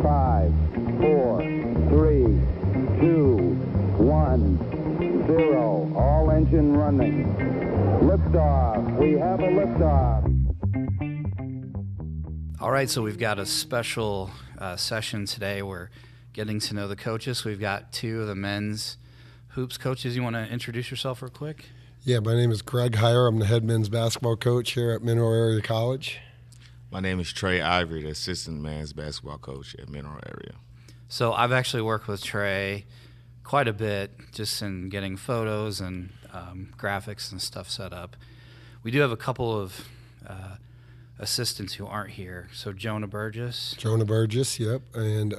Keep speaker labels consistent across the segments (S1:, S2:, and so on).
S1: 5, 4, 3, 2, 1, 0. All engine running. Liftoff. We have a liftoff.
S2: All right, so we've got a special session today. We're getting to know the coaches. We've got two of the men's hoops coaches. You want to introduce yourself real quick?
S3: Yeah, my name is Greg Heiar. I'm the head men's basketball coach here at Mineral Area College.
S4: My name is Trey Ivory, the assistant men's basketball coach at Mineral Area.
S2: So I've actually worked with Trey quite a bit just in getting photos and graphics and stuff set up. We do have a couple of assistants who aren't here. So Jonah Burgess,
S3: yep, and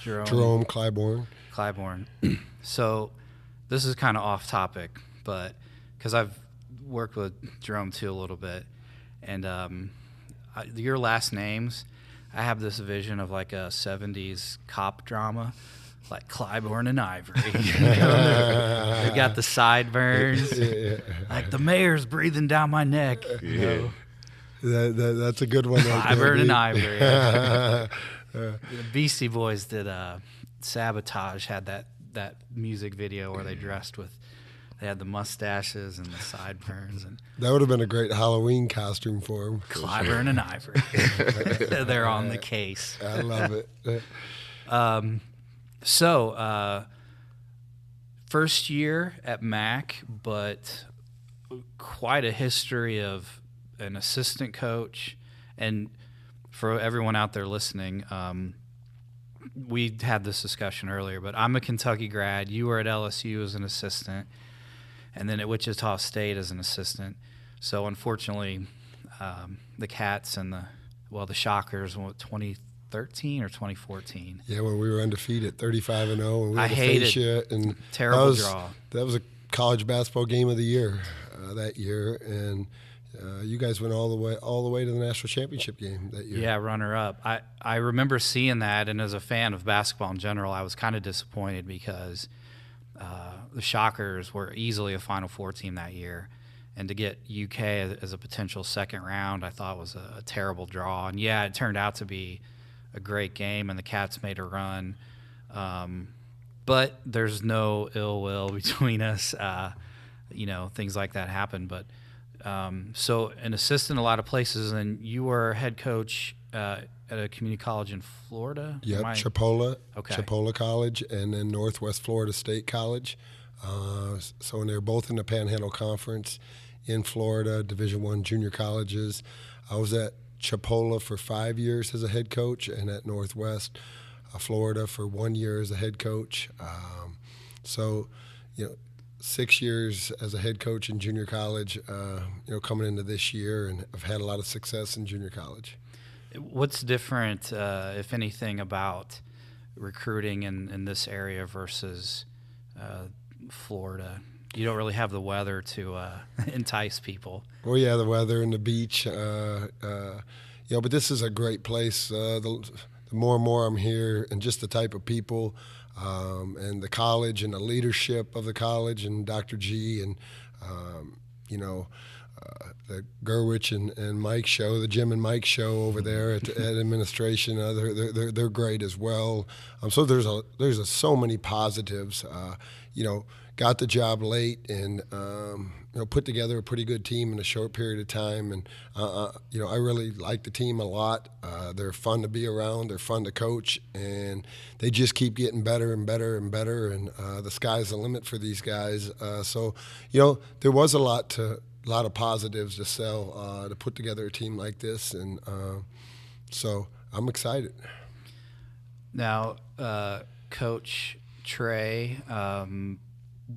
S3: Jerome Clybourne.
S2: So this is kind of off topic, but because I've worked with Jerome too a little bit, and your last names, I have this vision of like a 70s cop drama, like Clybourne and Ivory. They've got the sideburns, like the mayor's breathing down my neck.
S4: Yeah.
S3: That's a good one.
S2: Clybourne and Ivory. The Beastie Boys did Sabotage, had that music video where they dressed with, they had the mustaches and the sideburns. And
S3: that would have been a great Halloween costume for them.
S2: Clybourne and Ivory. They're on the case.
S3: I love it.
S2: So, first year at Mac, but quite a history of an assistant coach. And for everyone out there listening, we had this discussion earlier, but I'm a Kentucky grad. You were at LSU as an assistant, and then at Wichita State as an assistant. So unfortunately, the Cats and the Shockers, 2013 or 2014.
S3: Yeah, when we were undefeated, 35-0, and we
S2: I
S3: had to
S2: hated
S3: face you. And
S2: terrible draw.
S3: That was a college basketball game of the year that year, and you guys went all the way to the national championship game that year.
S2: Yeah, runner-up. I remember seeing that, and as a fan of basketball in general, I was kind of disappointed because the Shockers were easily a Final Four team that year, and to get UK as a potential second round, I thought was a terrible draw. And yeah, it turned out to be a great game, and the Cats made a run. But there's no ill will between us. Things like that happen. But so an assistant a lot of places, and you were head coach at a community college in Florida?
S3: Yep, Chipola.
S2: Okay.
S3: Chipola College, and then Northwest Florida State College. So when they were both in the Panhandle Conference in Florida, Division I junior colleges. I was at Chipola for 5 years as a head coach, and at Northwest Florida for 1 year as a head coach. 6 years as a head coach in junior college, coming into this year, and I've had a lot of success in junior college.
S2: What's different, if anything, about recruiting in this area versus Florida? You don't really have the weather to entice people.
S3: Well, yeah, the weather and the beach. But this is a great place. The more and more I'm here, and just the type of people, and the college and the leadership of the college, and Dr. G and the Gerwich and Mike show, the Jim and Mike show over there at administration. They're great as well. So there's so many positives. Got the job late and put together a pretty good team in a short period of time. And I really like the team a lot. They're fun to be around. They're fun to coach, and they just keep getting better and better and better. And the sky's the limit for these guys. So there was a lot of positives to sell to put together a team like this, and so I'm excited.
S2: Now, Coach Trey,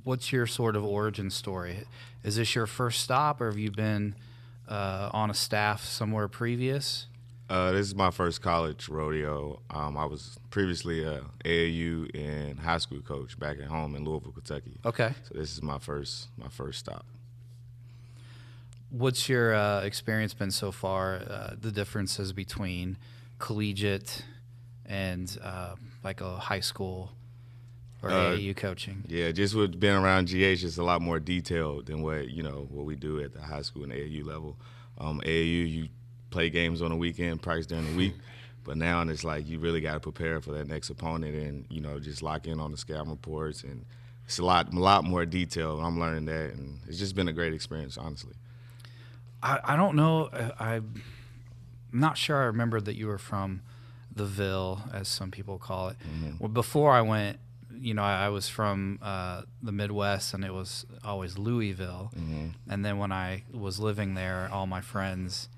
S2: what's your sort of origin story? Is this your first stop, or have you been on a staff somewhere previous?
S4: This is my first college rodeo. I was previously a AAU and high school coach back at home in Louisville, Kentucky.
S2: Okay.
S4: So this is my first stop.
S2: What's your experience been so far, the differences between collegiate and like a high school or AAU coaching?
S4: Yeah, just with being around GH, it's a lot more detailed than what we do at the high school and AAU level. AAU, you play games on the weekend, practice during the week. But now it's like you really got to prepare for that next opponent and, just lock in on the scouting reports. And it's a lot more detail. I'm learning that, and it's just been a great experience, honestly.
S2: I don't know. I'm not sure I remember that you were from the Ville, as some people call it.
S4: Mm-hmm.
S2: Well, before I went, I was from the Midwest, and it was always Louisville.
S4: Mm-hmm.
S2: And then when I was living there, all my friends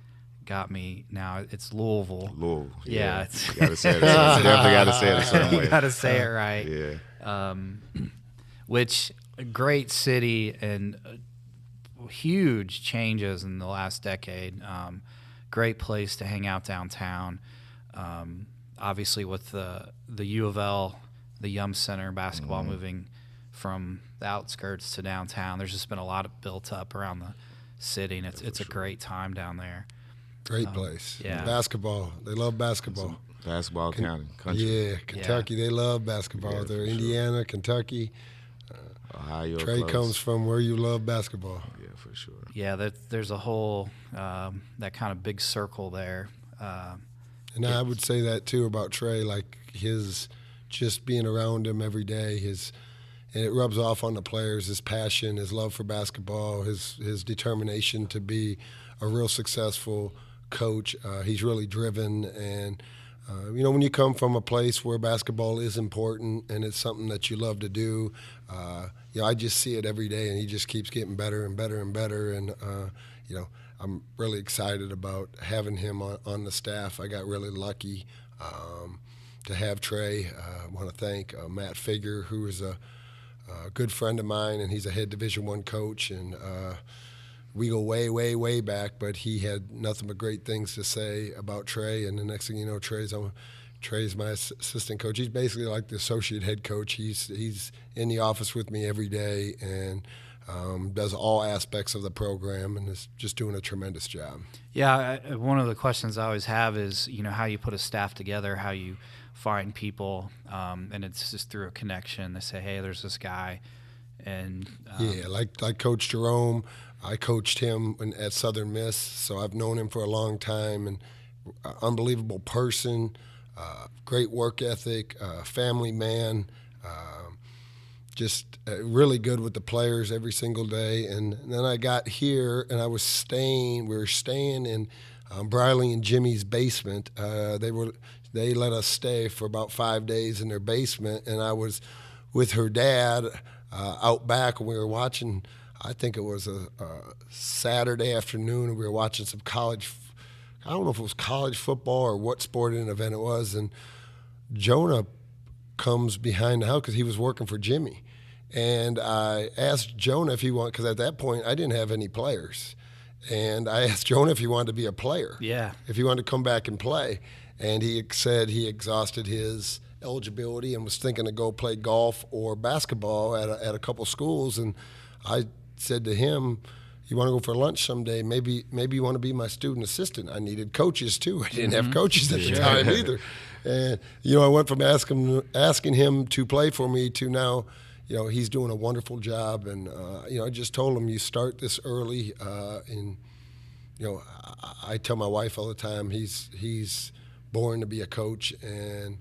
S2: got me. Now it's Louisville.
S4: Louisville.
S2: Yeah.
S4: You got to say it. Definitely got to say it a certain way.
S2: You got to say it right.
S4: Yeah.
S2: Which, great city and huge changes in the last decade. Great place to hang out downtown. Obviously, with the U of L, the Yum Center basketball moving from the outskirts to downtown, there's just been a lot of built up around the city, and it's a great time down there.
S3: Great place.
S2: Yeah.
S3: Basketball. They love basketball.
S4: Basketball country.
S3: Yeah, Kentucky. They love basketball.
S4: Yeah,
S3: They're
S4: for
S3: Indiana, Kentucky.
S4: Ohio.
S3: Trey
S4: close.
S3: comes from where you love basketball.
S4: Yeah, for sure.
S2: Yeah, there's a whole that kind of big circle there.
S3: And I would say that too about Trey, like his just being around him every day, and it rubs off on the players, his passion, his love for basketball, his determination to be a real successful coach. He's really driven, and when you come from a place where basketball is important and it's something that you love to do, I just see it every day, and he just keeps getting better and better and better. And I'm really excited about having him on the staff. I got really lucky to have Trey. I want to thank Matt Figger, who is a good friend of mine, and he's a head Division I coach, and we go way, way, way back, but he had nothing but great things to say about Trey. And the next thing you know, Trey's my assistant coach. He's basically like the associate head coach. He's in the office with me every day and does all aspects of the program and is just doing a tremendous job.
S2: Yeah, one of the questions I always have is, how you put a staff together, how you find people, and it's just through a connection. They say, hey, there's this guy. And like Coach Jerome, I coached him at Southern Miss, so I've known him for a long time, and unbelievable person, great work ethic, family man, just really good with the players every single day. And then I got here, and we were staying in Briley and Jimmy's basement. They let us stay for about 5 days in their basement, and I was with her dad out back, and we were watching, I think it was a Saturday afternoon, and we were watching some I don't know if it was college football or what sporting event it was, and Jonah comes behind the house because he was working for Jimmy. And I asked Jonah if he wanted, because at that point I didn't have any players. And I asked Jonah if he wanted to be a player. Yeah.
S3: If he wanted to come back and play. And he said he exhausted his eligibility and was thinking to go play golf or basketball at a couple schools. And I said to him, you want to go for lunch someday? Maybe you want to be my student assistant. I needed coaches too. I didn't have coaches at the time either. And I went from asking him to play for me to now, he's doing a wonderful job. And I just told him, you start this early. And I tell my wife all the time, he's born to be a coach, and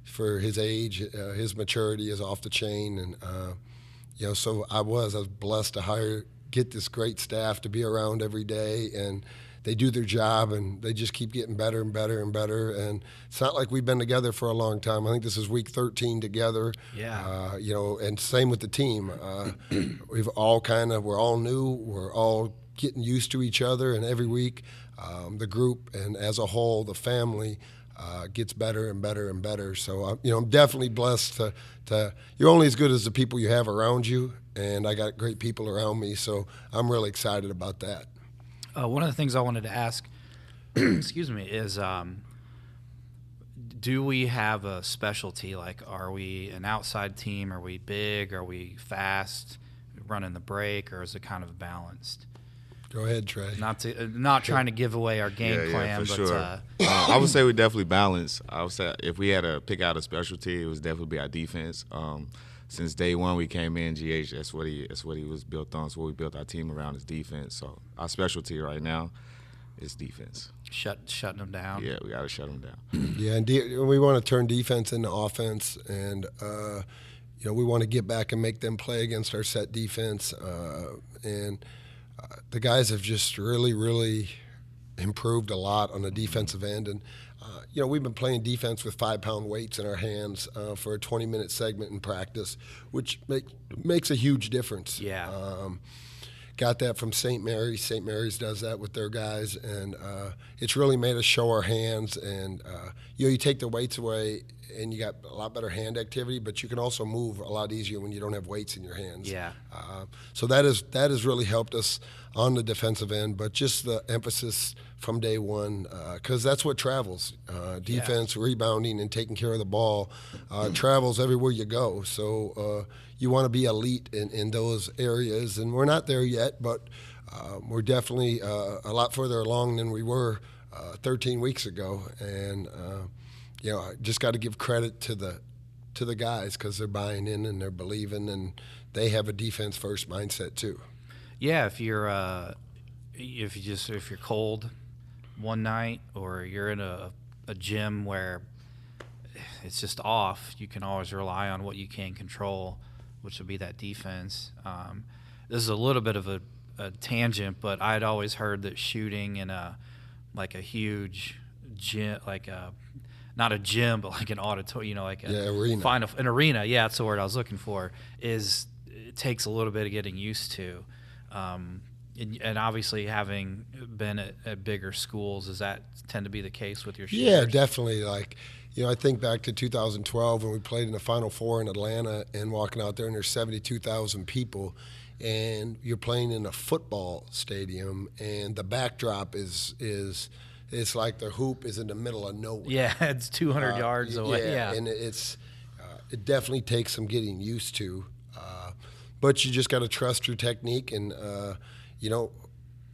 S3: for his age, his maturity is off the chain. And so I was blessed to get this great staff to be around every day, and they do their job, and they just keep getting better and better and better. And it's not like we've been together for a long time. I think this is week 13 together.
S2: Yeah.
S3: And same with the team. We're all new. We're all getting used to each other, and every week the group and as a whole, the family gets better and better and better. So, I'm definitely blessed to you're only as good as the people you have around you, and I got great people around me, so I'm really excited about that.
S2: One of the things I wanted to ask, excuse me, is do we have a specialty? Like, are we an outside team? Are we big? Are we fast, running the break, or is it kind of balanced?
S3: Go ahead, Trey.
S2: Not trying to give away our game plan,
S4: for
S2: but
S4: sure. I would say we definitely balance. I would say if we had to pick out a specialty, it was definitely be our defense. Since day one we came in, GH, that's what he was built on. So what we built our team around is defense. So our specialty right now it's defense.
S2: Shutting them down.
S4: Yeah, we got to shut them down.
S3: Yeah, and we want to turn defense into offense, and we want to get back and make them play against our set defense. And the guys have just really, really improved a lot on the defensive end. And we've been playing defense with 5-pound weights in our hands for a 20-minute segment in practice, which makes a huge difference.
S2: Yeah.
S3: Got that from St. Mary's. St. Mary's does that with their guys, and it's really made us show our hands. And you take the weights away, and you got a lot better hand activity, but you can also move a lot easier when you don't have weights in your hands.
S2: Yeah.
S3: So that has really helped us on the defensive end, but just the emphasis from day one, because that's what travels. Defense, rebounding, and taking care of the ball travels everywhere you go. So you want to be elite in those areas, and we're not there yet, but we're definitely a lot further along than we were 13 weeks ago. And I just got to give credit to the guys because they're buying in and they're believing, and they have a defense first mindset too.
S2: Yeah, if you're cold one night, or you're in a gym where it's just off, you can always rely on what you can control, which would be that defense. This is a little bit of a tangent, but I'd always heard that shooting in a huge gym, not a gym, but like an auditorium,
S3: arena.
S2: An arena. Yeah, that's the word I was looking for. It takes a little bit of getting used to. And obviously, having been at bigger schools, does that tend to be the case with your shooters?
S3: Yeah, definitely. I think back to 2012 when we played in the Final Four in Atlanta, and walking out there and there's 72,000 people, and you're playing in a football stadium, and the backdrop is it's like the hoop is in the middle of nowhere.
S2: Yeah, it's 200 yards away. Yeah,
S3: and it definitely takes some getting used to. But you just got to trust your technique and,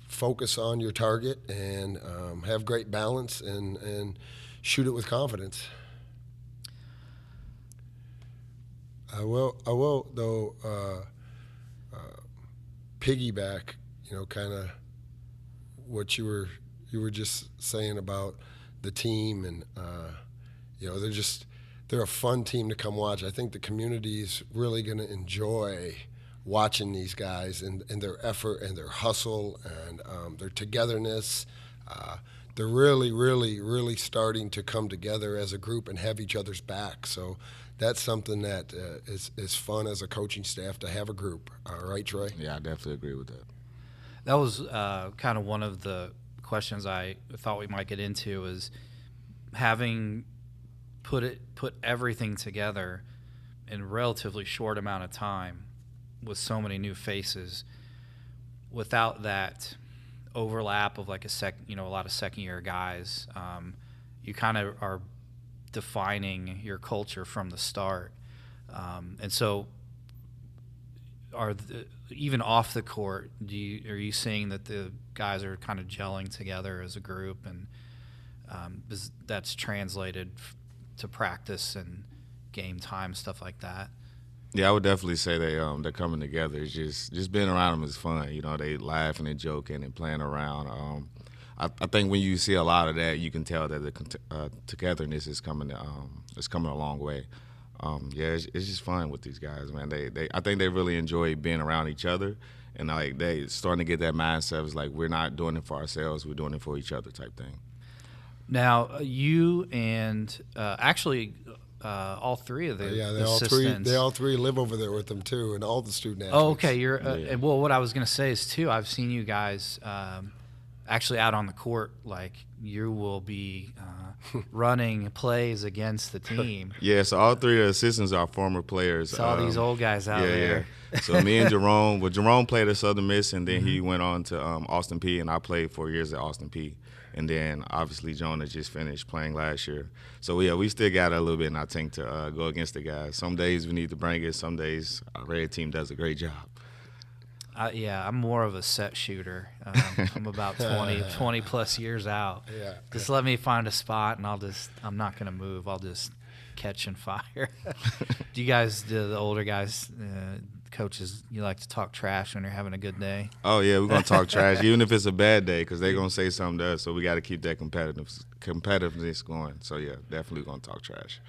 S3: focus on your target and have great balance and shoot it with confidence. I will though, piggyback, kind of what you were just saying about the team, and they're a fun team to come watch. I think the community's really going to enjoy watching these guys and their effort and their hustle and their togetherness. They're really, really, really starting to come together as a group and have each other's back. So that's something that is fun as a coaching staff to have a group. Right, Troy?
S4: Yeah, I definitely agree with that.
S2: That was kind of one of the questions I thought we might get into, is having put everything together in a relatively short amount of time with so many new faces, without that overlap of a lot of second-year guys. You kind of are defining your culture from the start, and so even off the court, are you seeing that the guys are kind of gelling together as a group, and that's translated to practice and game time, stuff like that?
S4: Yeah, I would definitely say they're coming together. It's just being around them is fun. They laughing and joking and playing around. I think when you see a lot of that, you can tell that the togetherness is coming. It's coming a long way. It's just fun with these guys, man. I think they really enjoy being around each other, and they starting to get that mindset of we're not doing it for ourselves, we're doing it for each other type thing.
S2: Now you and all three of the assistants.
S3: They all three live over there with them too, and all the student athletes.
S2: Oh, okay. And what I was going to say is too, I've seen you guys actually out on the court. You will be running plays against the team.
S4: Yeah, so all three of the assistants are former players.
S2: It's all these old guys out there.
S4: Yeah. So me and Jerome played at Southern Miss, and then he went on to Austin Peay, and I played 4 years at Austin Peay. And then, obviously, Jonah just finished playing last year. So, yeah, we still got a little bit in our tank to go against the guys. Some days we need to bring it. Some days our red team does a great job.
S2: I'm more of a set shooter. I'm about 20-plus years out.
S3: Yeah.
S2: Just let me find a spot, and I'm not going to move. I'll just catch and fire. Do the older guys coaches, you like to talk trash when you're having a good day.
S4: Oh yeah, we're gonna talk trash, even if it's a bad day, because they're gonna say something to us. So we got to keep that competitiveness going. So yeah, definitely gonna talk trash.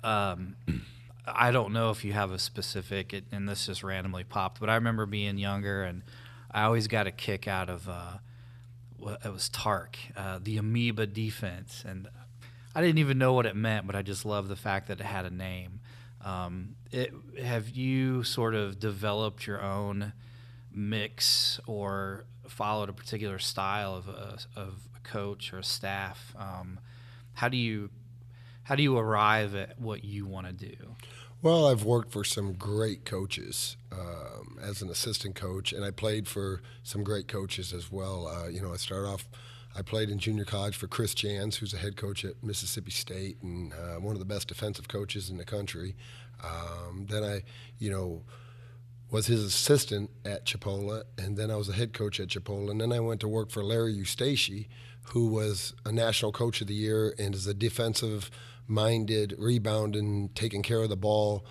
S2: I don't know if you have a specific, and this just randomly popped, but I remember being younger, and I always got a kick out of it was TARC, the amoeba defense, and I didn't even know what it meant, but I just loved the fact that it had a name. Have you sort of developed your own mix or followed a particular style of a coach or a staff? How do you arrive at what you want to do?
S3: Well, I've worked for some great coaches as an assistant coach, and I played for some great coaches as well. I played in junior college for Chris Jans, who's a head coach at Mississippi State and one of the best defensive coaches in the country. Then I, was his assistant at Chipola, and then I was a head coach at Chipola, and then I went to work for Larry Eustace, who was a National Coach of the Year and is a defensive-minded, rebounding, taking care of the ball,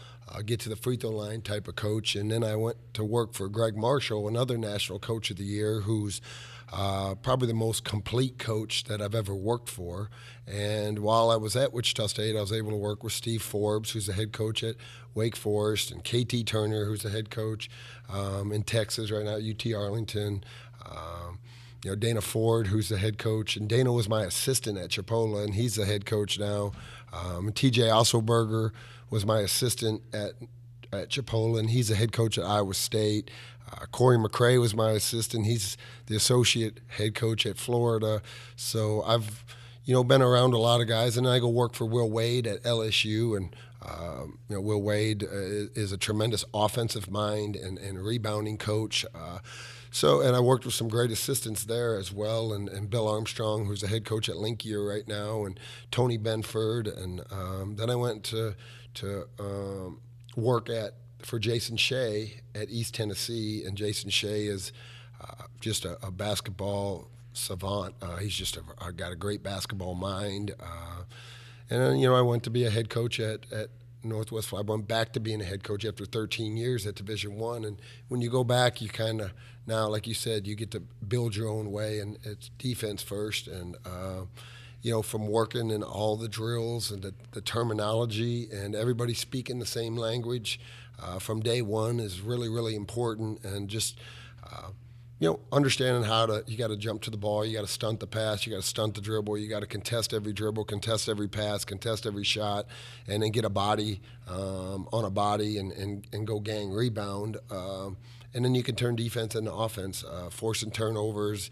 S3: get to the free throw line type of coach. And then I went to work for Greg Marshall, another National Coach of the Year, who's probably the most complete coach that I've ever worked for. And while I was at Wichita State, I was able to work with Steve Forbes, who's the head coach at Wake Forest, and KT Turner, who's the head coach in Texas right now at UT Arlington. Dana Ford, who's the head coach, and Dana was my assistant at Chipola, and he's the head coach now. TJ Osselberger was my assistant at Chipola, and he's the head coach at Iowa State. Corey McCray was my assistant. He's the associate head coach at Florida. So I've, been around a lot of guys, and I go work for Will Wade at LSU, and Will Wade is a tremendous offensive mind and rebounding coach. And I worked with some great assistants there as well, and Bill Armstrong, who's the head coach at Linkier right now, and Tony Benford, and then I went to work for Jason Shea at East Tennessee, and Jason Shea is just a basketball savant. He's just got a great basketball mind. And then, I went to be a head coach at Northwest. I went back to being a head coach after 13 years at Division I. And when you go back, you kind of, now, like you said, you get to build your own way, and it's defense first. And, from working in all the drills and the terminology and everybody speaking the same language from day one is really, really important. And just, understanding you got to jump to the ball, you got to stunt the pass, you got to stunt the dribble, you got to contest every dribble, contest every pass, contest every shot, and then get a body on a body and go gang rebound. And then you can turn defense into offense, forcing turnovers,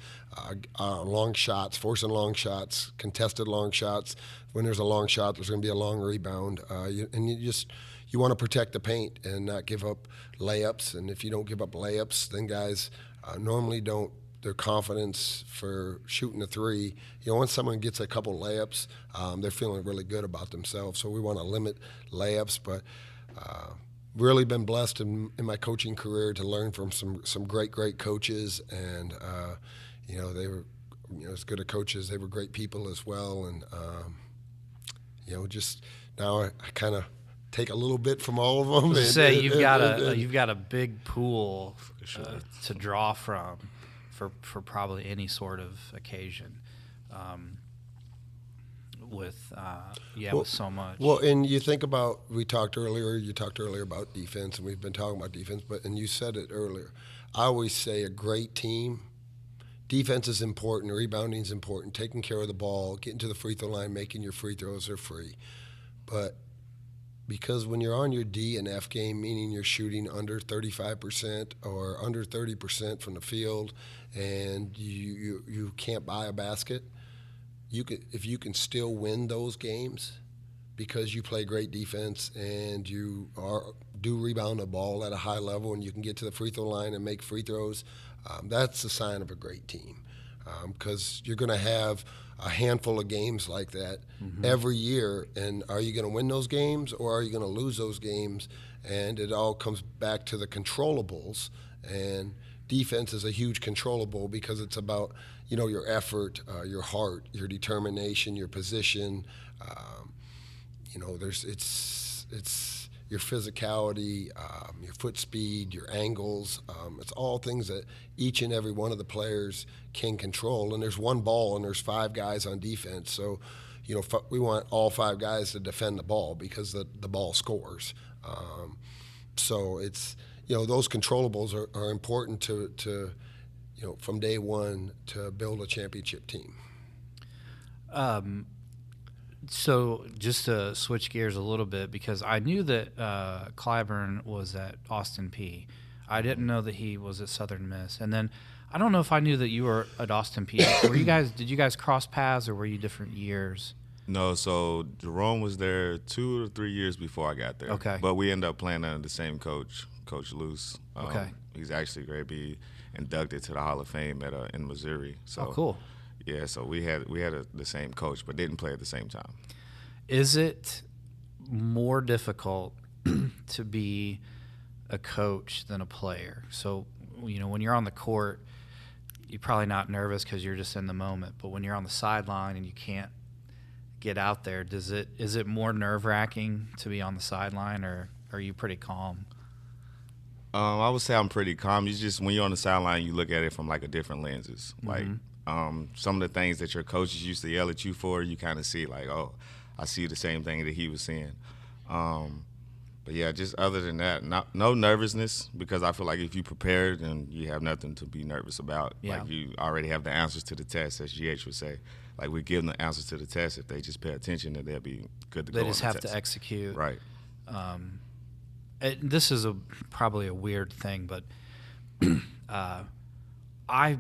S3: long shots, forcing long shots, contested long shots. When there's a long shot, there's going to be a long rebound. You want to protect the paint and not give up layups. And if you don't give up layups, then guys normally don't, their confidence for shooting a three. Once someone gets a couple layups, they're feeling really good about themselves. So we want to limit layups, but really been blessed in my coaching career to learn from some great coaches, and they were as good at coaches. They were great people as well, and just now I kind of take a little bit from all of them.
S2: You've got a big pool to draw from for probably any sort of occasion. With so much.
S3: Well, and you think about, you talked earlier about defense, and we've been talking about defense, and you said it earlier. I always say a great team, defense is important, rebounding is important, taking care of the ball, getting to the free throw line, making your free throws are free. But because when you're on your D and F game, meaning you're shooting under 35% or under 30% from the field, and you can't buy a basket, if you can still win those games because you play great defense and you do rebound the ball at a high level and you can get to the free throw line and make free throws, that's a sign of a great team, because you're going to have a handful of games like that every year. And are you going to win those games or are you going to lose those games? And it all comes back to the controllables, and defense is a huge controllable because it's about your effort, your heart, your your physicality, your foot speed, your angles. It's all things that each and every one of the players can control. And there's one ball, and there's 5 guys on defense. So, we want all 5 guys to defend the ball because the ball scores. So it's, those controllables are important to from day one to build a championship team.
S2: So just to switch gears a little bit, because I knew that Clyburn was at Austin P. I didn't know that he was at Southern Miss. And then I don't know if I knew that you were at Austin P. Did you guys cross paths, or were you different years?
S4: No, so Jerome was there 2 or 3 years before I got there.
S2: Okay.
S4: But we ended up playing under the same coach, Coach Luce.
S2: Okay.
S4: He's actually going to be inducted to the Hall of Fame in Missouri. So,
S2: oh, cool.
S4: Yeah, so we had the same coach, but didn't play at the same time.
S2: Is it more difficult to be a coach than a player? So, when you're on the court, you're probably not nervous because you're just in the moment. But when you're on the sideline and you can't get out there, is it more nerve-wracking to be on the sideline, or are you pretty calm?
S4: I would say I'm pretty calm. You just, when you're on the sideline, you look at it from like a different lenses.
S2: Mm-hmm.
S4: Like some of the things that your coaches used to yell at you for, you kind of see like, oh, I see the same thing that he was seeing. But yeah, just other than that, no nervousness, because I feel like if you prepared, then you have nothing to be nervous about.
S2: Yeah.
S4: Like you already have the answers to the test, as GH would say. Like we give them the answers to the test. If they just pay attention, then they'll be good to go.
S2: They just have
S4: test.
S2: to execute.
S4: Right.
S2: This is probably a weird thing, but I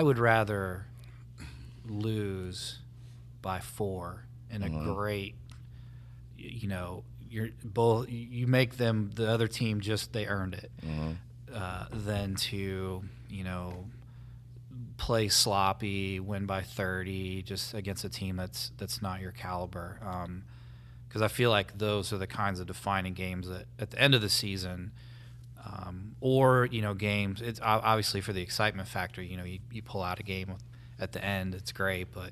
S2: would rather lose by 4 in a great, you make them, the other team, just they earned it, than to play sloppy, win by 30, just against a team that's not your caliber. Because I feel like those are the kinds of defining games that at the end of the season, or games. It's obviously for the excitement factor. You pull out a game at the end, it's great. But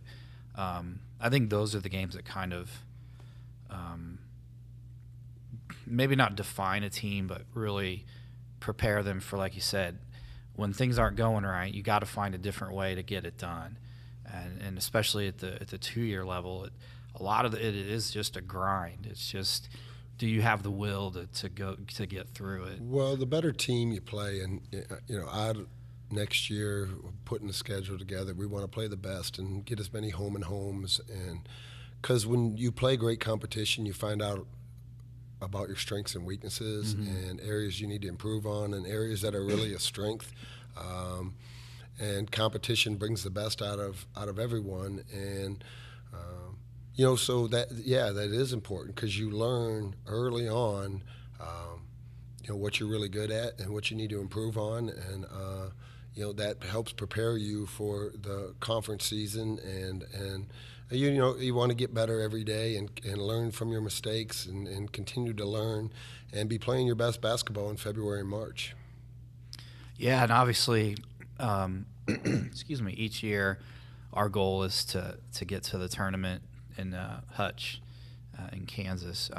S2: I think those are the games that kind of maybe not define a team, but really prepare them for, like you said, when things aren't going right, you got to find a different way to get it done. And especially at the 2-year level, a lot of it is just a grind. It's just, do you have the will to get through it?
S3: Well, the better team you play, and next year putting the schedule together, we want to play the best and get as many home and homes, and because when you play great competition, you find out about your strengths and weaknesses, and areas you need to improve on, and areas that are really a strength. And competition brings the best out of everyone, and so that is important, because you learn early on, what you're really good at and what you need to improve on, and that helps prepare you for the conference season, and you want to get better every day and learn from your mistakes and continue to learn and be playing your best basketball in February and March. Yeah,
S2: and obviously, excuse me, each year our goal is to get to the tournament in Hutch in Kansas.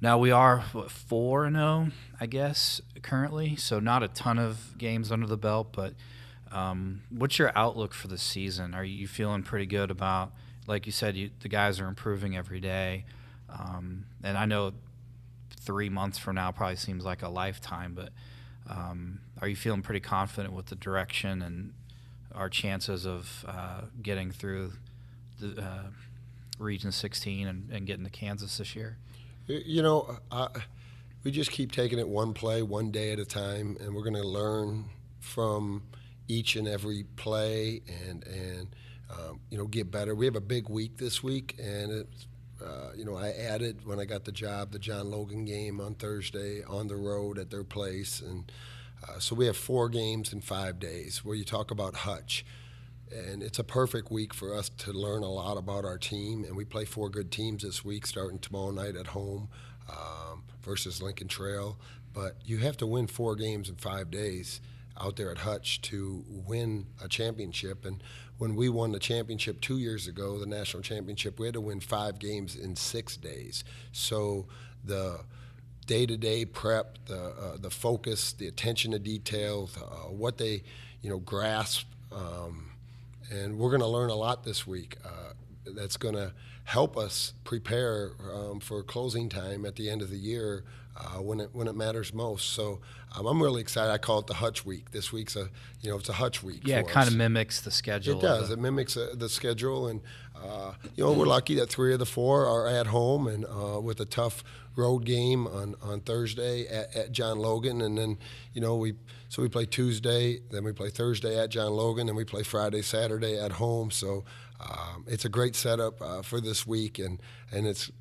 S2: Now we are 4-0, I guess, currently, so not a ton of games under the belt, but what's your outlook for the season? Are you feeling pretty good about, like you said, the guys are improving every day, and I know 3 months from now probably seems like a lifetime, but are you feeling pretty confident with the direction and our chances of getting through the Region 16 and getting to Kansas this year?
S3: We just keep taking it one play, one day at a time, and we're going to learn from each and every play and get better. We have a big week this week, and it's I added, when I got the job, the John Logan game on Thursday on the road at their place, and so we have 4 games in 5 days, where you talk about Hutch. And it's a perfect week for us to learn a lot about our team. And we play 4 good teams this week, starting tomorrow night at home versus Lincoln Trail. But you have to win 4 games in 5 days out there at Hutch to win a championship. And when we won the championship 2 years ago, the national championship, we had to win 5 games in 6 days. So the day-to-day prep, the focus, the attention to detail, what they grasp, and we're going to learn a lot this week. That's going to help us prepare for closing time at the end of the year when it matters most. So I'm really excited. I call it the Hutch Week. This week's it's a Hutch Week.
S2: Yeah,
S3: for
S2: it kind
S3: us.
S2: of mimics the schedule.
S3: It does. It mimics the schedule, and we're lucky that 3 of the 4 are at home, and with a tough road game on Thursday at John Logan, and then we play Tuesday, then we play Thursday at John Logan, and we play Friday, Saturday at home. So it's a great setup for this week, and it's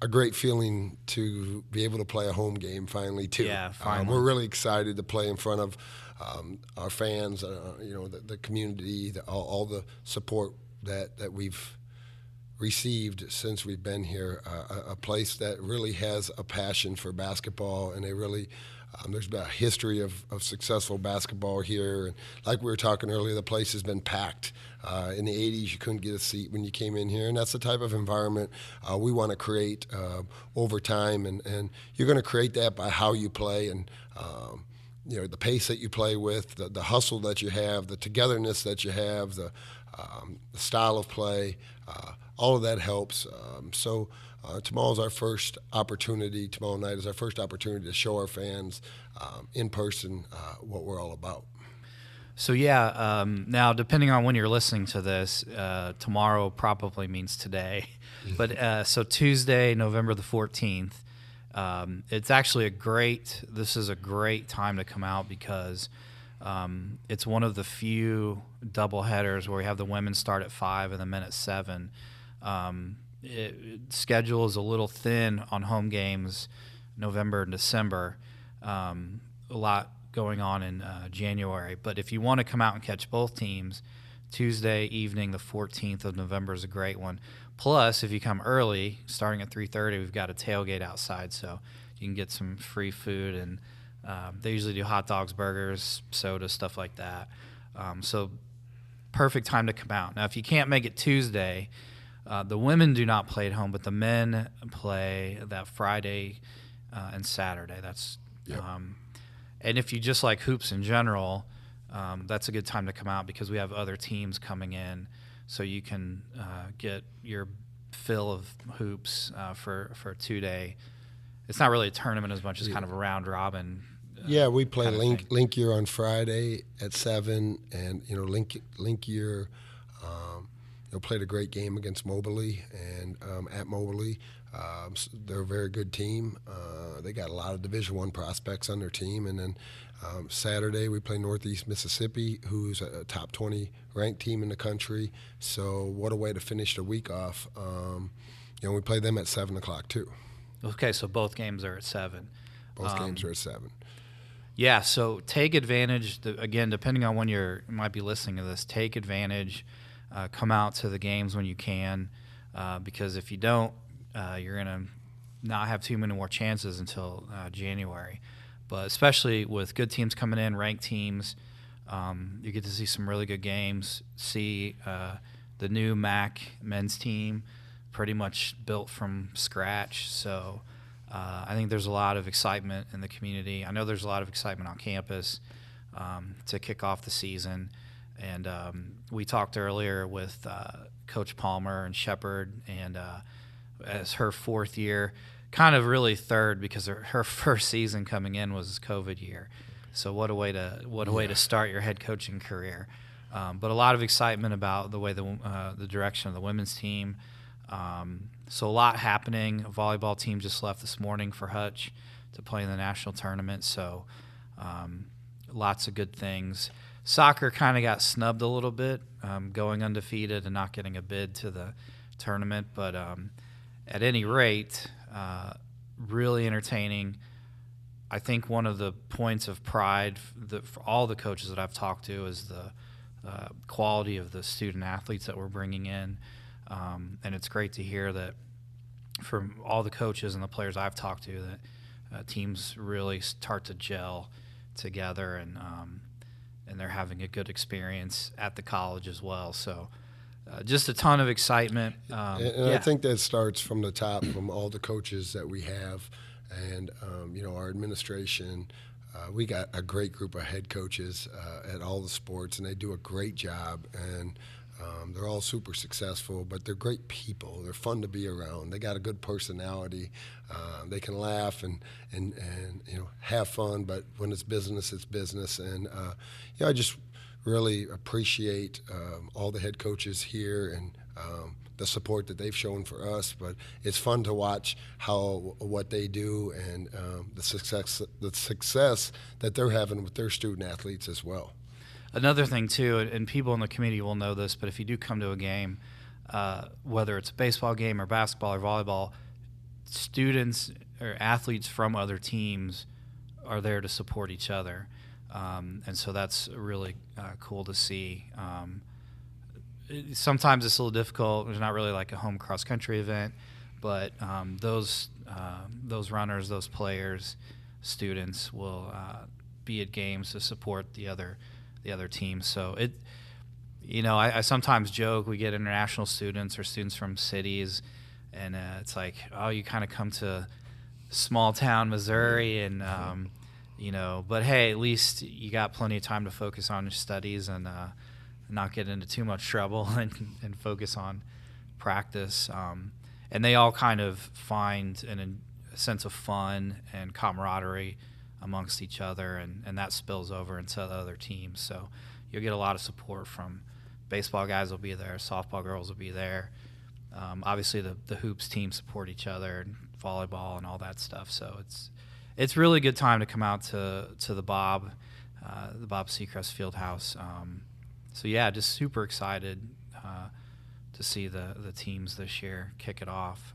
S3: a great feeling to be able to play a home game finally too.
S2: Yeah, finally.
S3: We're really excited to play in front of our fans, the community, all the support that we've received since we've been here. A place that really has a passion for basketball, and they really there's been a history of successful basketball here. And like we were talking earlier, the place has been packed. In the 80s, you couldn't get a seat when you came in here, and that's the type of environment we want to create over time. And you're going to create that by how you play and the pace that you play with, the hustle that you have, the togetherness that you have, the style of play. All of that helps. Tomorrow is our first opportunity. Tomorrow night is our first opportunity to show our fans in person what we're all about.
S2: So now depending on when you're listening to this, tomorrow probably means today. But so Tuesday, November the 14th, it's actually this is a great time to come out because it's one of the few doubleheaders where we have the women start at 5 and the men at 7. Schedule is a little thin on home games, November and December. A lot going on in January. But if you want to come out and catch both teams, Tuesday evening, the 14th of November is a great one. Plus, if you come early, starting at 3:30, we've got a tailgate outside, so you can get some free food. And they usually do hot dogs, burgers, soda, stuff like that. So perfect time to come out. Now, if you can't make it Tuesday, the women do not play at home, but the men play that Friday and Saturday. That's and if you just like hoops in general, that's a good time to come out because we have other teams coming in, so you can get your fill of hoops for a 2-day. It's not really a tournament as much as kind of a round robin.
S3: We play Link Year on Friday at 7, and Link Year. Played a great game against Moberly and at Moberly. They're a very good team. They got a lot of Division I prospects on their team. And then Saturday we play Northeast Mississippi, who's a top 20 ranked team in the country. So what a way to finish the week off. We play them at 7 o'clock too.
S2: Okay, so both games are at 7.
S3: Both games are at 7.
S2: Yeah, so take advantage. Again, depending on when you might be listening to this, take advantage. Come out to the games when you can, because if you don't, you're going to not have too many more chances until January. But especially with good teams coming in, ranked teams, you get to see some really good games, see the new MAC men's team pretty much built from scratch. So I think there's a lot of excitement in the community. I know there's a lot of excitement on campus to kick off the season. And we talked earlier with Coach Palmer and Shepard, and as her 4th year, kind of really 3rd because her first season coming in was COVID year. So what a way to start your head coaching career. But a lot of excitement about the way the direction of the women's team. So a lot happening. A volleyball team just left this morning for Hutch to play in the national tournament. So lots of good things. Soccer kind of got snubbed a little bit, going undefeated and not getting a bid to the tournament. But at any rate, really entertaining. I think one of the points of pride for all the coaches that I've talked to is the quality of the student athletes that we're bringing in. And it's great to hear that from all the coaches and the players I've talked to that teams really start to gel together. And and they're having a good experience at the college as well. So just a ton of excitement.
S3: And I think that starts from the top, from all the coaches that we have, and our administration. We got a great group of head coaches at all the sports, and they do a great job. And they're all super successful, but they're great people. They're fun to be around. They got a good personality. They can laugh and have fun, but when it's business, it's business. And I just really appreciate all the head coaches here and the support that they've shown for us. But it's fun to watch what they do and the success that they're having with their student athletes as well.
S2: Another thing too, and people in the community will know this, but if you do come to a game, whether it's a baseball game or basketball or volleyball, students or athletes from other teams are there to support each other. And so that's really cool to see. Sometimes it's a little difficult. There's not really like a home cross-country event, but those runners, those players, students will be at games to support the other teams. So I sometimes joke, we get international students or students from cities, and it's like, oh, you kind of come to small town Missouri, and but hey, at least you got plenty of time to focus on your studies and not get into too much trouble and focus on practice. And they all kind of find a sense of fun and camaraderie amongst each other, and that spills over into the other teams. So you'll get a lot of support from baseball guys will be there, softball girls will be there. Obviously the hoops team support each other, and volleyball and all that stuff. So it's really a good time to come out to the Bob Seacrest Fieldhouse. So yeah, just super excited to see the teams this year kick it off.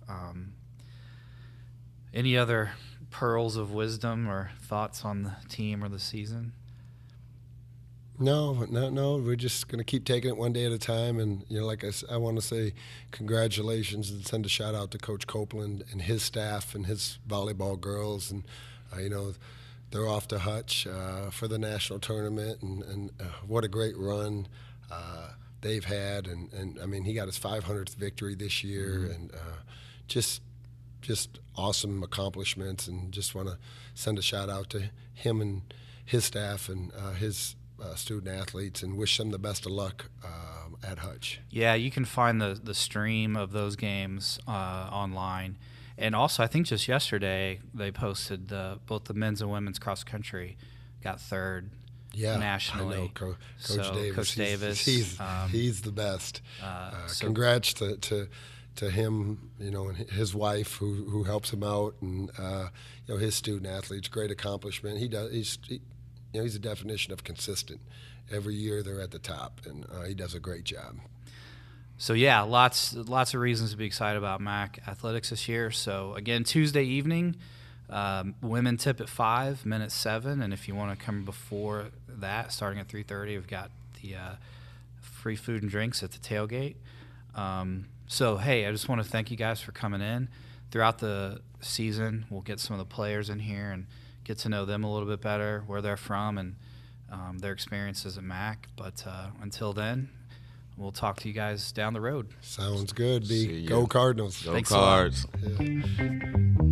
S2: Any other pearls of wisdom or thoughts on the team or the season?
S3: No. We're just going to keep taking it one day at a time. And, like I want to say congratulations and send a shout out to Coach Copeland and his staff and his volleyball girls. And, they're off to Hutch for the national tournament. And what a great run they've had. And I mean, he got his 500th victory this year. And just awesome accomplishments, and just want to send a shout out to him and his staff and his student athletes, and wish them the best of luck at Hutch.
S2: Yeah, you can find the stream of those games online. And also, I think just yesterday they posted both the men's and women's cross country got third nationally.
S3: I know.
S2: Coach Davis.
S3: He's the best.
S2: So
S3: congrats to him, and his wife who helps him out, and his student athletes. Great accomplishment. He's the definition of consistent. Every year they're at the top, and he does a great job.
S2: So yeah, lots of reasons to be excited about MAC athletics this year. So again, Tuesday evening, women tip at 5, men at 7, and if you want to come before that, starting at 3:30, we've got the free food and drinks at the tailgate. So, hey, I just want to thank you guys for coming in. Throughout the season, we'll get some of the players in here and get to know them a little bit better, where they're from, and their experiences at MAC. But until then, we'll talk to you guys down the road.
S3: Sounds good, B. Go Cardinals.
S4: Go Cards.
S3: Yeah.